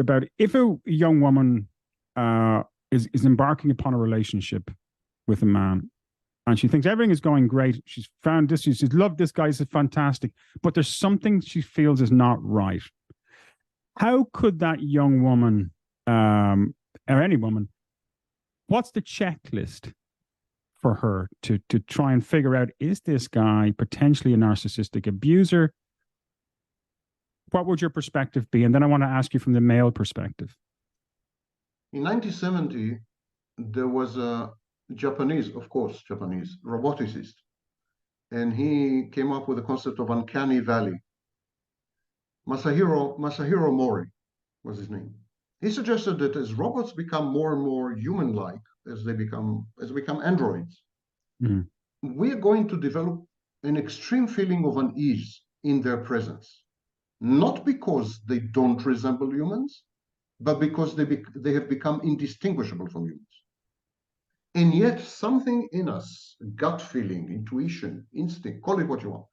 about if a young woman is embarking upon a relationship with a man and she thinks everything is going great. She's found this, she's loved this guy, this is fantastic, but there's something she feels is not right. How could that young woman, or any woman, what's the checklist for her to try and figure out, is this guy potentially a narcissistic abuser? What would your perspective be? And then I want to ask you from the male perspective. In 1970, there was a Japanese roboticist, and he came up with the concept of uncanny valley. Masahiro Mori was his name. He suggested that as robots become more and more human-like, as they become androids, we are going to develop an extreme feeling of unease in their presence. Not because they don't resemble humans, but because they have become indistinguishable from humans. And yet something in us, gut feeling, intuition, instinct, call it what you want,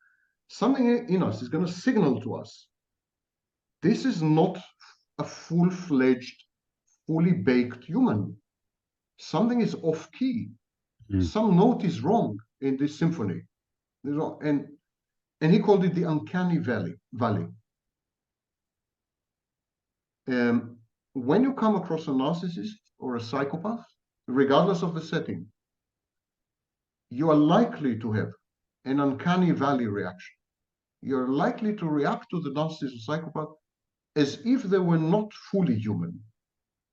something in us is going to signal to us, this is not a full-fledged, fully baked human. Something is off key. Some note is wrong in this symphony. And he called it the uncanny valley. When you come across a narcissist or a psychopath, regardless of the setting, you are likely to have an uncanny valley reaction. You're likely to react to the narcissist or psychopath as if they were not fully human,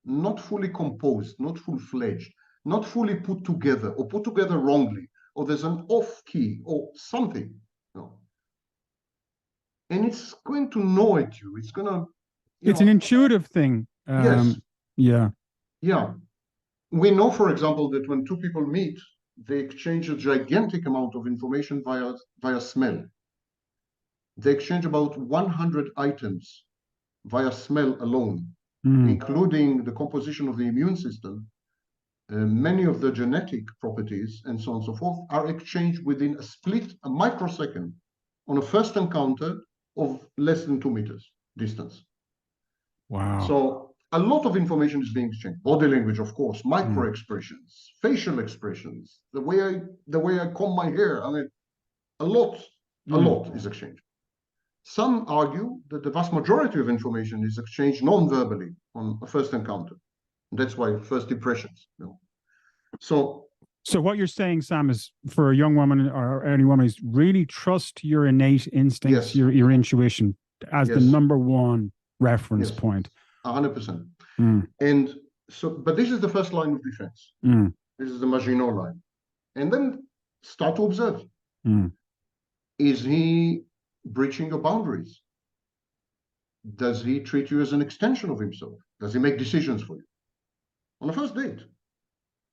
not fully composed, not full-fledged, not fully put together, or put together wrongly, or there's an off-key, or something. No. And it's going to gnaw at you. It's going to... It's an intuitive thing. Yes. Yeah. Yeah. We know, for example, that when two people meet, they exchange a gigantic amount of information via smell. They exchange about 100 items via smell alone, including the composition of the immune system. Many of the genetic properties and so on and so forth are exchanged within a microsecond on a first encounter of less than 2 meters distance. Wow. So a lot of information is being exchanged. Body language, of course, micro expressions, facial expressions, the way I comb my hair. I mean, a lot is exchanged. Some argue that the vast majority of information is exchanged non-verbally on a first encounter. That's why first impressions. So what you're saying, Sam, is for a young woman or any woman is really trust your innate instincts, your intuition as the number one reference point. 100%. And so, but this is the first line of defense. This is the Maginot line. And then start to observe. Is he breaching your boundaries? Does he treat you as an extension of himself? Does he make decisions for you? On a first date,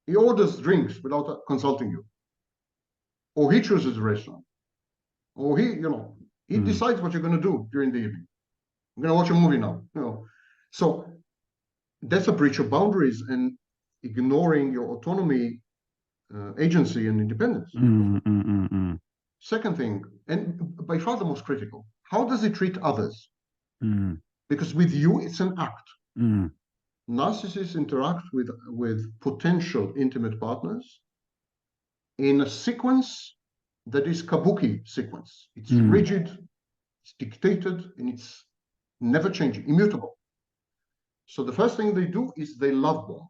he orders drinks without consulting you. Or he chooses a restaurant. Or he decides what you're going to do during the evening. I'm going to watch a movie now. So that's a breach of boundaries and ignoring your autonomy, agency, and independence. Second thing, and by far the most critical, how does he treat others? Because with you, it's an act. Narcissists interact with potential intimate partners in a sequence that is kabuki sequence. It's rigid, it's dictated, and it's never changing, immutable. So the first thing they do is they love bomb.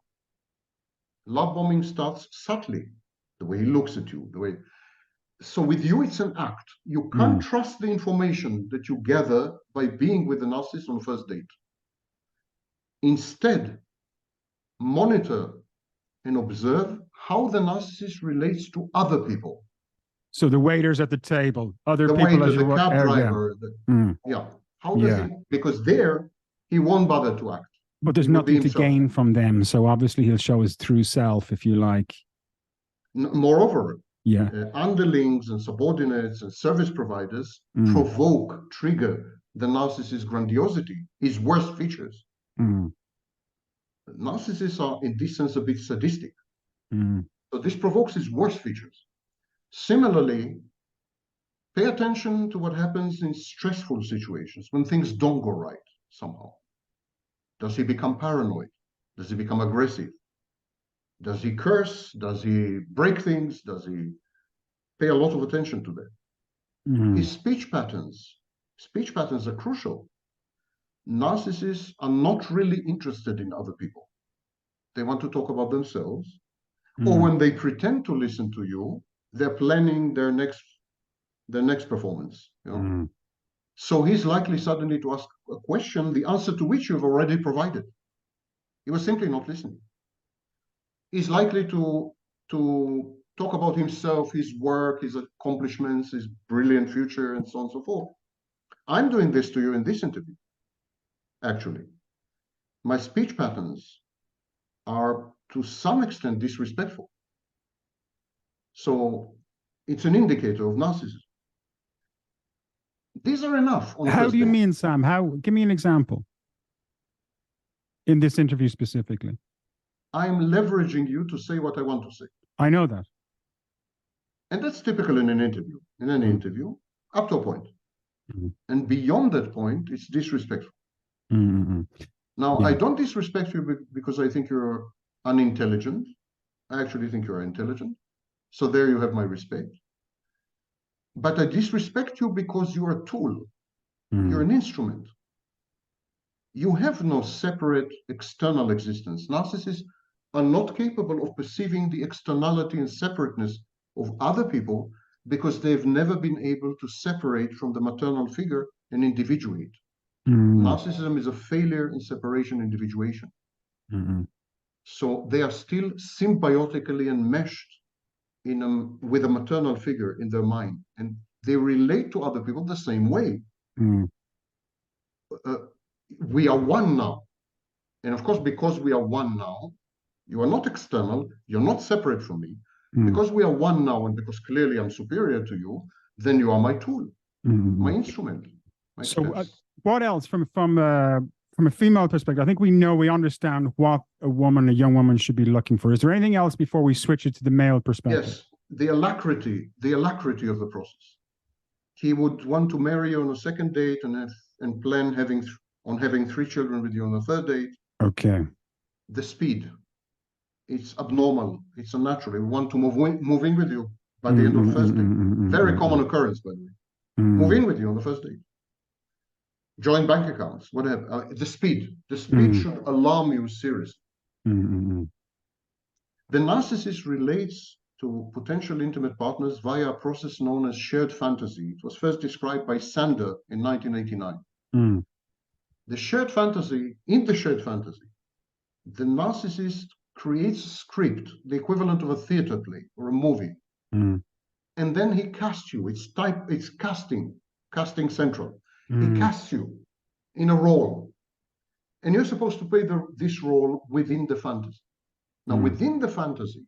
Love bombing starts subtly, the way he looks at you, the way. So with you, it's an act. You can't trust the information that you gather by being with the narcissist on the first date. Instead, monitor and observe how the narcissist relates to other people. So the waiters at the table, other the people as waiter, you the cab driver, how does he? Because there he won't bother to act. But there's nothing to gain from them, so obviously he'll show his true self, if you like. Moreover, underlings and subordinates and service providers trigger the narcissist's grandiosity, his worst features. Narcissists are, in this sense, a bit sadistic. So this provokes his worst features. Similarly, pay attention to what happens in stressful situations when things don't go right somehow. Does he become paranoid? Does he become aggressive? Does he curse? Does he break things? Does he pay a lot of attention to that? His speech patterns are crucial. Narcissists are not really interested in other people. They want to talk about themselves. Or when they pretend to listen to you, they're planning their next performance. So he's likely suddenly to ask a question, the answer to which you've already provided. He was simply not listening. He's likely to talk about himself, his work, his accomplishments, his brilliant future, and so on and so forth. I'm doing this to you in this interview, actually. My speech patterns are to some extent disrespectful. So it's an indicator of narcissism. These are enough. How do you mean, Sam? Give me an example in this interview specifically. I'm leveraging you to say what I want to say. I know that. And that's typical in an interview. In an interview, up to a point. And beyond that point, it's disrespectful. Now, I don't disrespect you because I think you're unintelligent. I actually think you're intelligent. So there you have my respect. But I disrespect you because you're a tool. You're an instrument. You have no separate external existence. Narcissists are not capable of perceiving the externality and separateness of other people because they've never been able to separate from the maternal figure and individuate. Narcissism is a failure in separation individuation. So they are still symbiotically enmeshed with a maternal figure in their mind, and they relate to other people the same way. We are one now. And of course, because we are one now, you are not external, you're not separate from me. Because we are one now, and because clearly I'm superior to you, then you are my tool, my instrument. So what else from a female perspective? I think we understand what a young woman should be looking for. Is there anything else before we switch it to the male perspective? Yes, the alacrity of the process. He would want to marry you on a second date and plan on having 3 children with you on a third date. Okay. The speed. It's abnormal. It's unnatural. We want to move in with you by the end of the first date. Very common occurrence, by the way. Move in with you on the first date. Joint bank accounts, whatever. The speed should alarm you seriously. The narcissist relates to potential intimate partners via a process known as shared fantasy. It was first described by Sander in 1989. In the shared fantasy, the narcissist creates a script, the equivalent of a theater play or a movie, and then he casts you. It's casting central. He casts you in a role, and you're supposed to play this role within the fantasy. Now, within the fantasy,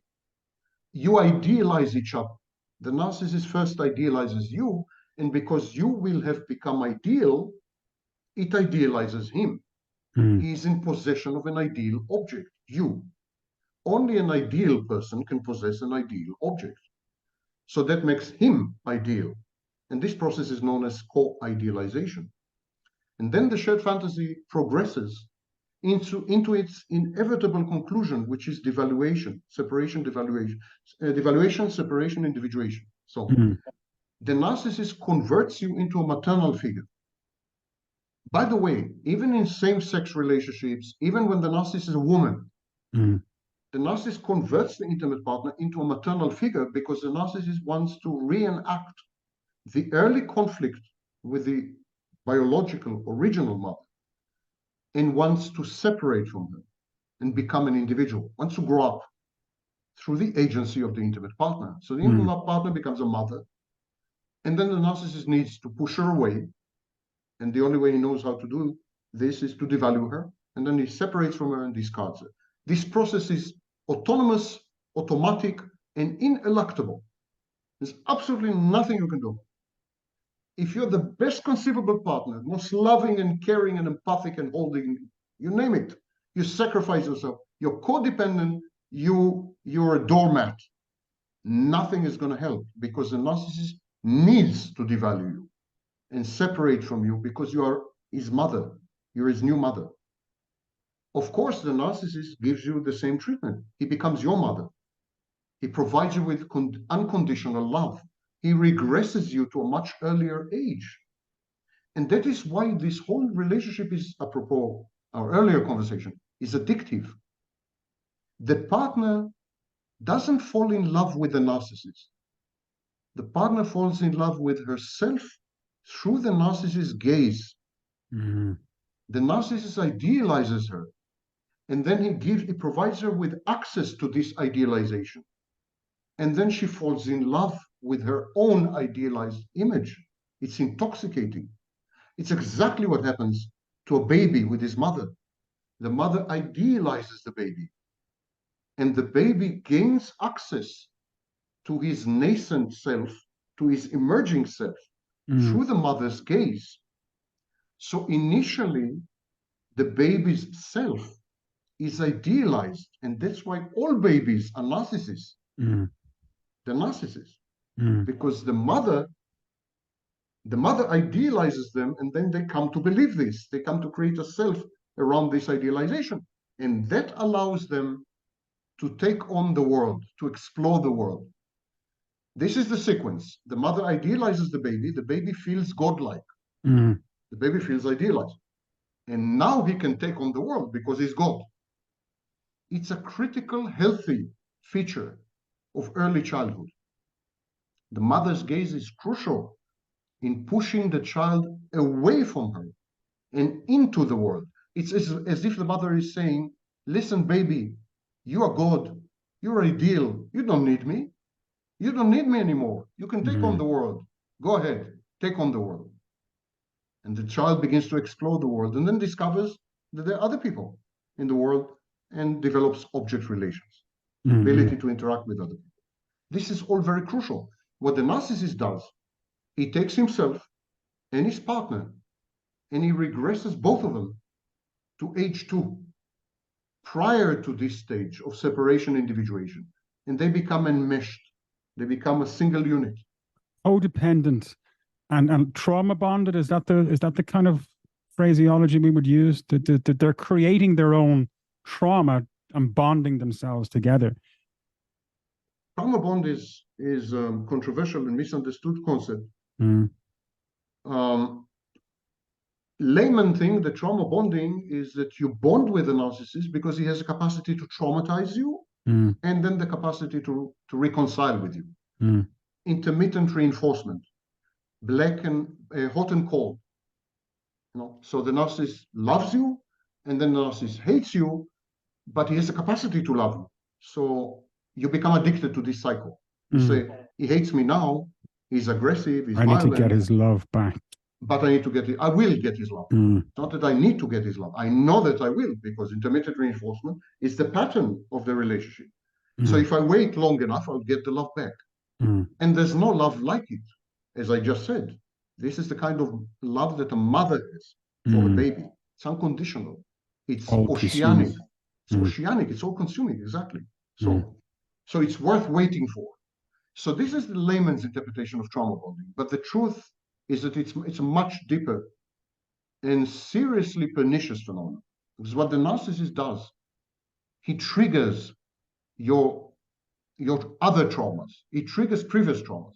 you idealize each other. The narcissist first idealizes you, and because you will have become ideal, it idealizes him. He's in possession of an ideal object, you. Only an ideal person can possess an ideal object. So that makes him ideal. And this process is known as co-idealization. And then the shared fantasy progresses into its inevitable conclusion, which is devaluation, separation, devaluation, separation, individuation. So the narcissist converts you into a maternal figure. By the way, even in same-sex relationships, even when the narcissist is a woman, the narcissist converts the intimate partner into a maternal figure because the narcissist wants to reenact the early conflict with the biological original mother and wants to separate from her and become an individual, wants to grow up through the agency of the intimate partner. So the intimate partner becomes a mother, and then the narcissist needs to push her away, and the only way he knows how to do this is to devalue her, and then he separates from her and discards her. This process is autonomous, automatic, and ineluctable. There's absolutely nothing you can do. If you're the best conceivable partner, most loving and caring and empathic and holding, you name it, you sacrifice yourself, you're codependent, you're a doormat. Nothing is going to help because the narcissist needs to devalue you and separate from you because you are his mother, you're his new mother. of course, the narcissist gives you the same treatment. He becomes your mother. He provides you with unconditional love. He regresses you to a much earlier age. And that is why this whole relationship is, apropos our earlier conversation, is addictive. The partner doesn't fall in love with the narcissist. The partner falls in love with herself through the narcissist's gaze. The narcissist idealizes her, and then he provides her with access to this idealization. And then she falls in love with her own idealized image. It's intoxicating. It's exactly what happens to a baby with his mother. The mother idealizes the baby, and the baby gains access to his nascent self, to his emerging self, through the mother's gaze. So initially, the baby's self is idealized, and that's why all babies are narcissists. They're narcissists because the mother idealizes them, and then they come to believe this. They come to create a self around this idealization, and that allows them to take on the world, to explore the world. This is the sequence. The mother idealizes the baby feels godlike. The baby feels idealized. And now he can take on the world because he's God. It's a critical, healthy feature of early childhood. The mother's gaze is crucial in pushing the child away from her and into the world. It's as if the mother is saying, listen, baby, you are God. You're ideal. You don't need me. You don't need me anymore. You can take on the world. Go ahead, take on the world. And the child begins to explore the world and then discovers that there are other people in the world and develops object relations, ability to interact with other people. This is all very crucial. What the narcissist does, he takes himself and his partner and he regresses both of them to age 2, prior to this stage of separation, individuation, and they become enmeshed. They become a single unit. Codependent and trauma bonded. Is that the kind of phraseology we would use? That they're creating their own trauma and bonding themselves together. Trauma bond is controversial and misunderstood concept. Layman thing, the trauma bonding is that you bond with a narcissist because he has a capacity to traumatize you, and then the capacity to reconcile with you. Intermittent reinforcement, black and hot and cold. So the narcissist loves you, and then the narcissist hates you, but he has a capacity to love you. So you become addicted to this cycle. You say, he hates me now, he's aggressive, he's violent. I need to get his love back. But I need to get it. I will get his love. It's not that I need to get his love. I know that I will, because intermittent reinforcement is the pattern of the relationship. So if I wait long enough, I'll get the love back. And there's no love like it, as I just said. This is the kind of love that a mother has for a baby. It's unconditional. It's oceanic. It's oceanic. It's all consuming. Exactly. So it's worth waiting for. So this is the layman's interpretation of trauma bonding. But the truth is that it's a much deeper and seriously pernicious phenomenon. Because what the narcissist does, he triggers your other traumas. He triggers previous traumas.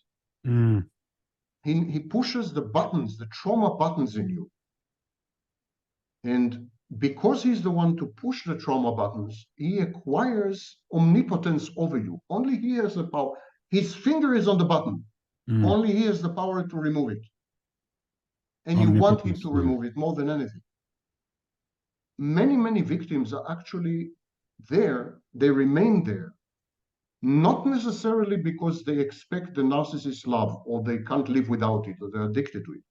He pushes the buttons, the trauma buttons in you. And because he's the one to push the trauma buttons, he acquires omnipotence over you. Only he has the power. His finger is on the button. Only he has the power to remove it. And you want him to remove it more than anything. Many, many victims are actually there. They remain there. Not necessarily because they expect the narcissist's love or they can't live without it or they're addicted to it,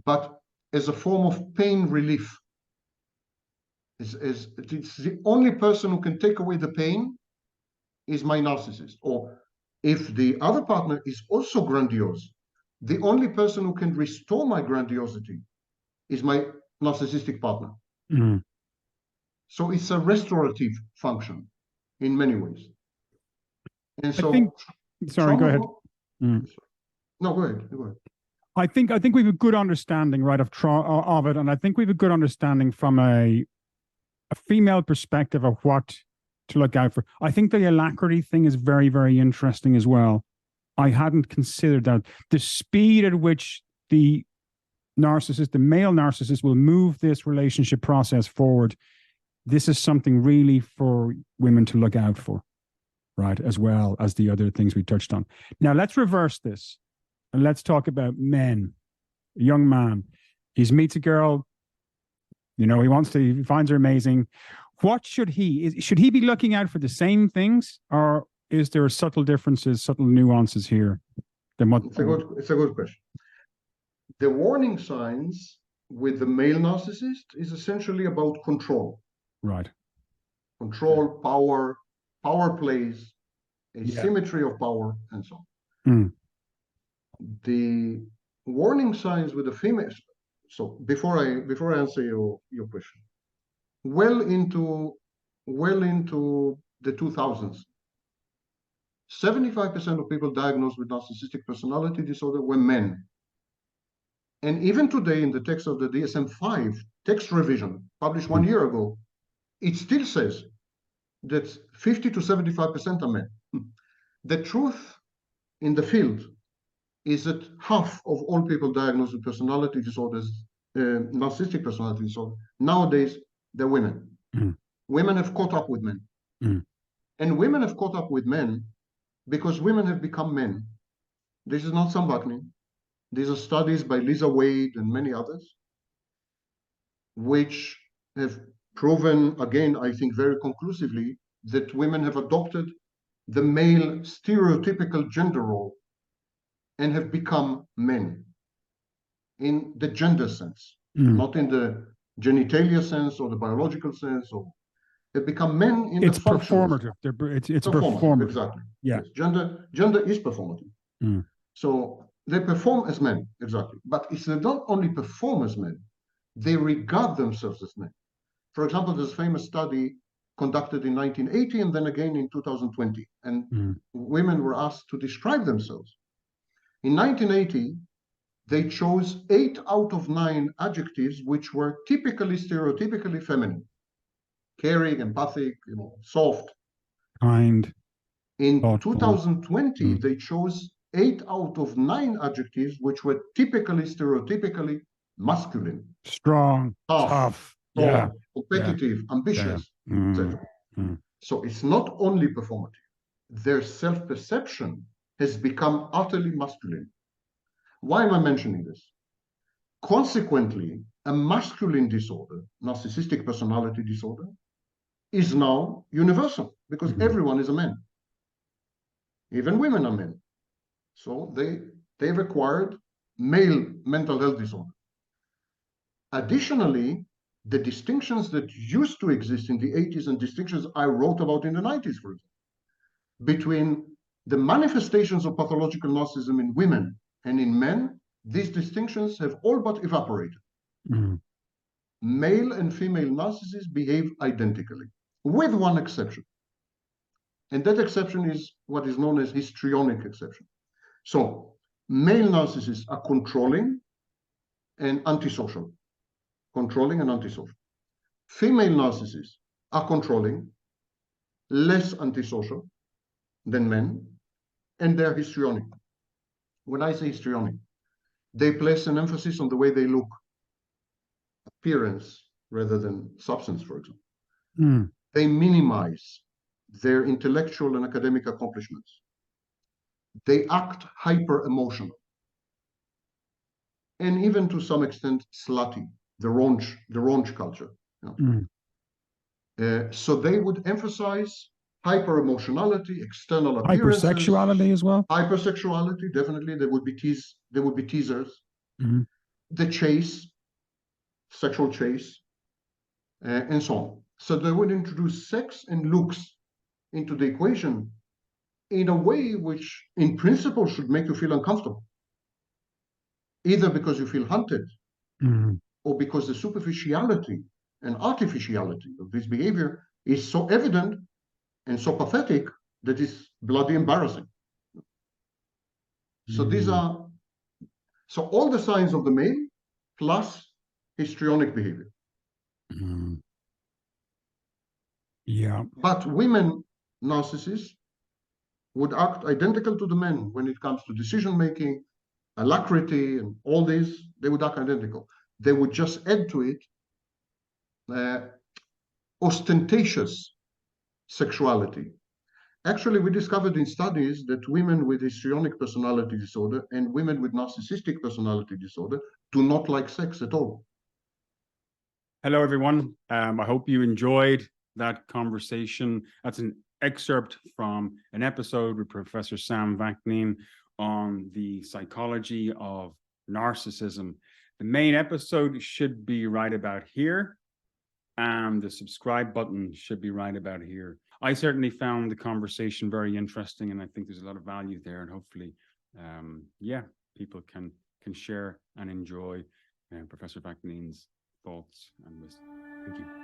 but as a form of pain relief. It's the only person who can take away the pain is my narcissist. Or if the other partner is also grandiose, the only person who can restore my grandiosity is my narcissistic partner. So it's a restorative function in many ways. And so, sorry, go ahead. No, go ahead. Go ahead. I think we have a good understanding, right, of it, and I think we have a good understanding from a a female perspective of what to look out for. I think the alacrity thing is very, very interesting as well. I hadn't considered that. The speed at which the narcissist, the male narcissist, will move this relationship process forward. This is something really for women to look out for, right? As well as the other things we touched on. Now, let's reverse this and let's talk about men. A young man, he meets a girl, you know, he finds her amazing. What should he be looking out for the same things, or is there subtle differences, subtle nuances here? It's a good question. The warning signs with the male narcissist is essentially about control. Right. Control, power plays, asymmetry of power, and so on. The warning signs with the female. So before I answer your question, well into the 2000s, 75% of people diagnosed with narcissistic personality disorder were men. And even today, in the text of the DSM-5 text revision published 1 year ago, it still says that 50 to 75% are men. The truth in the field is that half of all people diagnosed with personality disorders, narcissistic personality disorder, nowadays they're women. Women have caught up with men. And women have caught up with men because women have become men. This is not Sam Vaknin. These are studies by Lisa Wade and many others, which have proven, again, I think very conclusively, that women have adopted the male stereotypical gender role and have become men in the gender sense, not in the genitalia sense or the biological sense, or they've become men in the performative. It's performative. Exactly. Yeah. Yes. Gender is performative. So they perform as men, exactly. But it's they don't only perform as men, they regard themselves as men. For example, there's a famous study conducted in 1980 and then again in 2020. And women were asked to describe themselves. In 1980, they chose 8 out of 9 adjectives which were stereotypically feminine. Caring, empathic, soft. Kind. In 2020, they chose 8 out of 9 adjectives which were stereotypically masculine. Strong, tough, competitive, ambitious, etc. So it's not only performative. Their self-perception has become utterly masculine. Why am I mentioning this? Consequently, a masculine disorder, narcissistic personality disorder, is now universal because everyone is a man. Even women are men. So they've acquired male mental health disorder. Additionally, the distinctions that used to exist in the 80s and distinctions I wrote about in the 90s, for example, between the manifestations of pathological narcissism in women and in men, these distinctions have all but evaporated. Male and female narcissists behave identically, with one exception. And that exception is what is known as histrionic exception. So male narcissists are controlling and antisocial. Controlling and antisocial. Female narcissists are controlling, less antisocial than men, and they're histrionic. When I say histrionic, they place an emphasis on the way they look, appearance rather than substance, for example. They minimize their intellectual and academic accomplishments. They act hyper-emotional, and even to some extent slutty, the raunch culture. So they would emphasize hyper-emotional,y external appearances, hypersexuality as well. Hypersexuality, definitely. There would be teasers. The chase, sexual chase, and so on. So they would introduce sex and looks into the equation in a way which, in principle, should make you feel uncomfortable, either because you feel hunted, or because the superficiality and artificiality of this behavior is so evident and so pathetic that it's bloody embarrassing. So these are all the signs of the male plus histrionic behavior. Yeah. But women narcissists would act identical to the men when it comes to decision making, alacrity, and all this. They would act identical. They would just add to it ostentatious sexuality. Actually, we discovered in studies that women with histrionic personality disorder and women with narcissistic personality disorder do not like sex at all. Hello, everyone. I hope you enjoyed that conversation. That's an excerpt from an episode with Professor Sam Vaknin on the psychology of narcissism. The main episode should be right about here, and the subscribe button should be right about here. I certainly found the conversation very interesting, and I think there's a lot of value there, and hopefully, people can share and enjoy Professor Vaknin's thoughts and wisdom. Thank you.